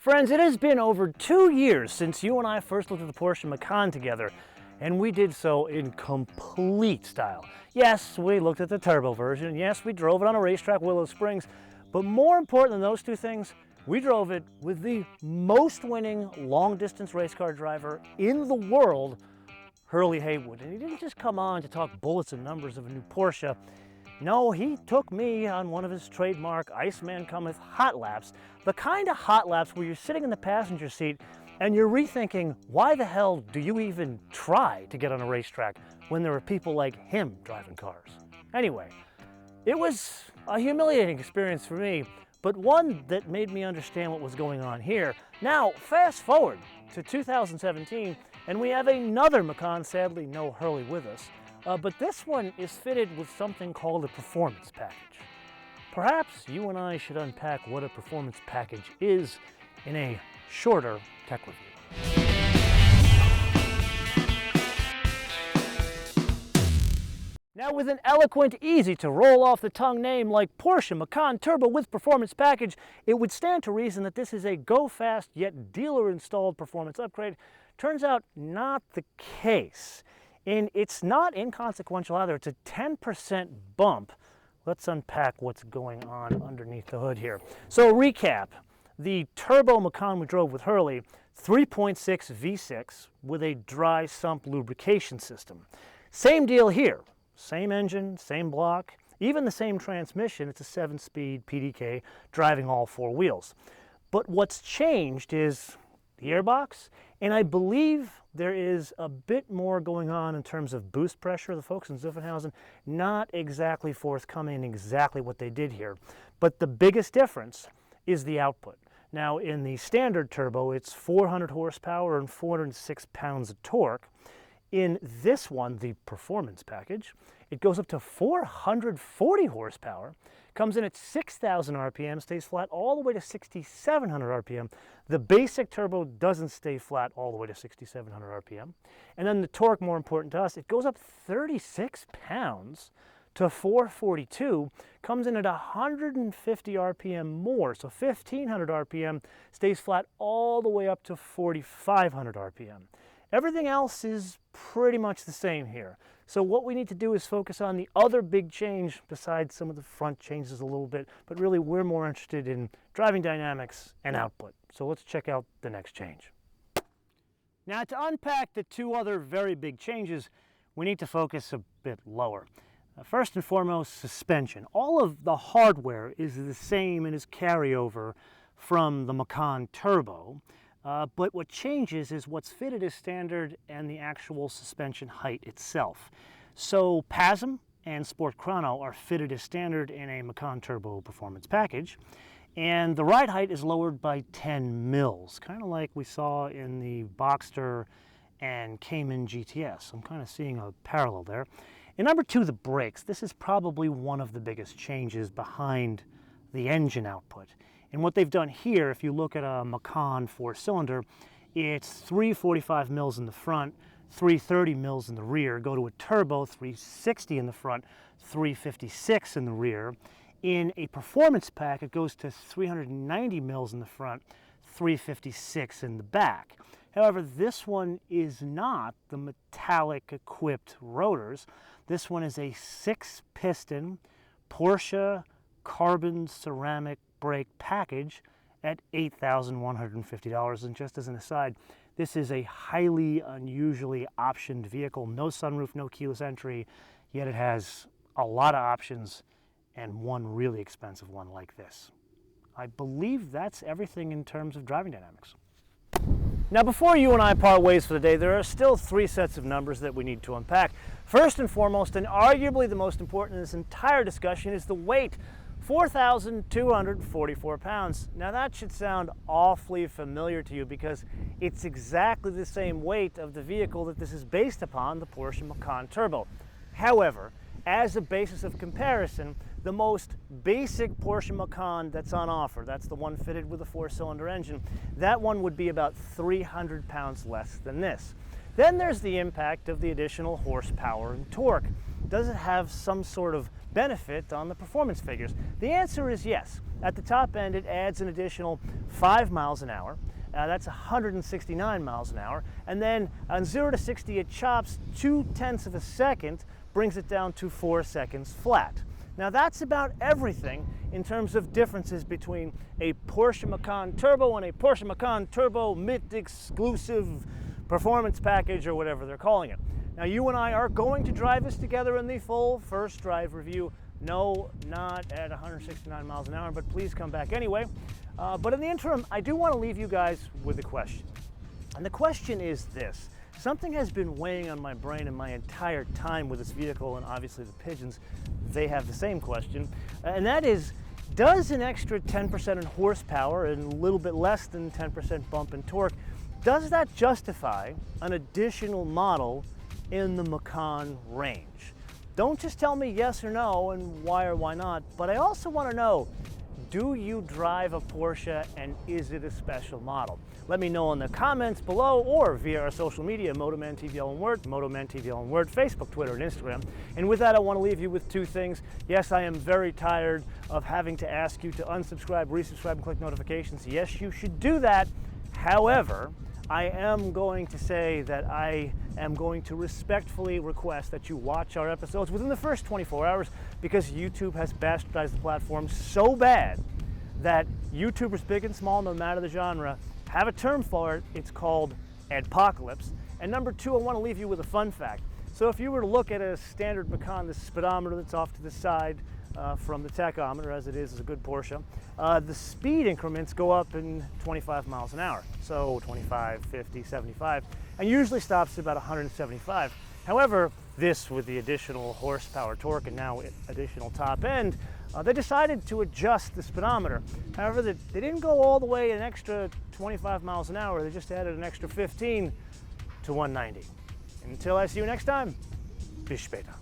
Friends, it has been over 2 years since you and I first looked at the Porsche Macan together, and we did so in complete style. Yes, we looked at the turbo version, yes, we drove it on a racetrack, Willow Springs, but more important than those two things, we drove it with the most winning long-distance race car driver in the world, Hurley Haywood. And he didn't just come on to talk bullets and numbers of a new Porsche. No, he took me on one of his trademark Iceman Cometh hot laps, the kind of hot laps where you're sitting in the passenger seat and you're rethinking, why the hell do you even try to get on a racetrack when there are people like him driving cars? Anyway, it was a humiliating experience for me, but one that made me understand what was going on here. Now, fast forward to 2017, and we have another Macan, sadly no Hurley with us. But this one is fitted with something called a performance package. Perhaps you and I should unpack what a performance package is in a shorter tech review. Now, with an eloquent, easy to roll off the tongue name like Porsche Macan Turbo with performance package, it would stand to reason that this is a go-fast yet dealer-installed performance upgrade. Turns out not the case. And it's not inconsequential either. It's a 10% bump. Let's unpack what's going on underneath the hood here. So recap, the Turbo Macan we drove with Hurley, 3.6 V6 with a dry sump lubrication system. Same deal here. Same engine, same block, even the same transmission. It's a 7-speed PDK driving all four wheels. But what's changed is the airbox, and I believe there is a bit more going on in terms of boost pressure. The folks in Zuffenhausen not exactly forthcoming exactly what they did here. But the biggest difference is the output. Now, in the standard turbo, it's 400 horsepower and 406 pounds of torque. In this one, the performance package, it goes up to 440 horsepower, comes in at 6,000 RPM, stays flat all the way to 6,700 RPM. The basic turbo doesn't stay flat all the way to 6,700 RPM. And then the torque, more important to us, it goes up 36 pounds to 442, comes in at 150 RPM more, so 1,500 RPM, stays flat all the way up to 4,500 RPM. Everything else is pretty much the same here. So what we need to do is focus on the other big change, besides some of the front changes a little bit, but really we're more interested in driving dynamics and output. So let's check out the next change. Now, to unpack the two other very big changes, we need to focus a bit lower. First and foremost, suspension. All of the hardware is the same and is carryover from the Macan Turbo. But what changes is what's fitted as standard and the actual suspension height itself. So PASM and Sport Chrono are fitted as standard in a Macan Turbo performance package, and the ride height is lowered by 10 mils, kind of like we saw in the Boxster and Cayman GTS. I'm kind of seeing a parallel there. And number two, the brakes. This is probably one of the biggest changes behind the engine output. And what they've done here, if you look at a Macan 4-cylinder, it's 345 mils in the front, 330 mils in the rear. Go to a turbo, 360 in the front, 356 in the rear. In a performance pack, it goes to 390 mils in the front, 356 in the back. However, this one is not the metallic equipped rotors. This one is a 6-piston Porsche carbon ceramic brake package at $8,150. And just as an aside, this is a highly unusually optioned vehicle. No sunroof, no keyless entry, yet it has a lot of options and one really expensive one like this. I believe that's everything in terms of driving dynamics. Now, before you and I part ways for the day, there are still 3 sets of numbers that we need to unpack. First and foremost, and arguably the most important in this entire discussion, is the weight. 4,244 pounds. Now that should sound awfully familiar to you because it's exactly the same weight of the vehicle that this is based upon, the Porsche Macan Turbo. However, as a basis of comparison, the most basic Porsche Macan that's on offer, that's the one fitted with a 4-cylinder engine, that one would be about 300 pounds less than this. Then there's the impact of the additional horsepower and torque. Does it have some sort of benefit on the performance figures? The answer is yes. At the top end, it adds an additional 5 miles an hour. That's 169 miles an hour. And then on 0 to 60, it chops 0.2 of a second, brings it down to 4 seconds flat. Now that's about everything in terms of differences between a Porsche Macan Turbo and a Porsche Macan Turbo mid-exclusive performance package, or whatever they're calling it. Now you and I are going to drive this together in the full first drive review. No, not at 169 miles an hour, but please come back anyway. But in the interim, I do want to leave you guys with a question. And the question is this. Something has been weighing on my brain in my entire time with this vehicle, and obviously the pigeons, they have the same question. And that is, does an extra 10% in horsepower and a little bit less than 10% bump in torque, does that justify an additional model in the Macan range? Don't just tell me yes or no and why or why not, but I also want to know, do you drive a Porsche and is it a special model? Let me know in the comments below or via our social media, MotoManTV all in word, MotoManTV all in word, Facebook, Twitter, and Instagram. And with that, I want to leave you with two things. Yes, I am very tired of having to ask you to unsubscribe, resubscribe, and click notifications. Yes, you should do that. However, I am going to say that I am going to respectfully request that you watch our episodes within the first 24 hours because YouTube has bastardized the platform so bad that YouTubers big and small, no matter the genre, have a term for it. It's called adpocalypse. And number two, I want to leave you with a fun fact. So if you were to look at a standard Macan, the speedometer that's off to the side from the tachometer, as it is a good Porsche, the speed increments go up in 25 miles an hour. So 25, 50, 75, and usually stops at about 175. However, this with the additional horsepower, torque, and now additional top end, they decided to adjust the speedometer. However, they didn't go all the way an extra 25 miles an hour. They just added an extra 15 to 190. Until I see you next time, bis später.